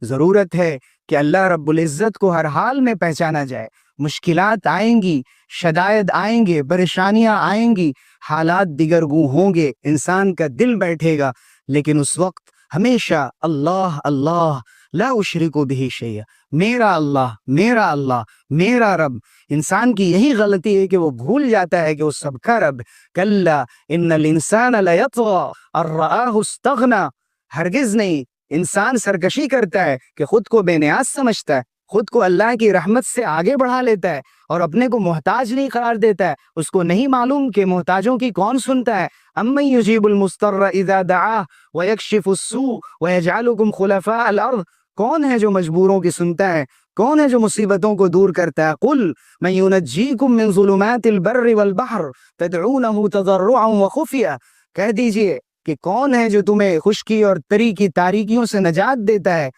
ضرورت ہے کہ اللہ رب العزت کو ہر حال میں پہچانا جائے۔ مشکلات آئیں گی، شدائد آئیں گے، پریشانیاں آئیں گی، حالات دیگر گوں ہوں گے، انسان کا دل بیٹھے گا، لیکن اس وقت ہمیشہ اللہ اللہ لا اشرک بہ شیئا، میرا اللہ میرا اللہ میرا رب۔ انسان کی یہی غلطی ہے کہ وہ بھول جاتا ہے کہ وہ سب کا رب۔ کلا ان الانسان لیطغی ان رآہ استغنی، ہرگز نہیں، انسان سرکشی کرتا ہے کہ خود کو بے نیاز سمجھتا ہے، خود کو اللہ کی رحمت سے آگے بڑھا لیتا ہے اور اپنے کو محتاج نہیں قرار دیتا ہے۔ اس کو نہیں معلوم کہ محتاجوں کی کون سنتا ہے۔ امن یجیب المضطر اذا دعاہ ویکشف السوء ویجعلکم خلفاء الارض، کون ہے جو مجبوروں کی سنتا ہے، کون ہے جو مصیبتوں کو دور کرتا ہے۔ قل من ینجیکم من ظلمات البر والبحر تدعونہ تضرعا وخفیا، کہہ دیجئے کہ کون ہے جو تمہیں خشکی اور تری کی تاریکیوں سے نجات دیتا ہے،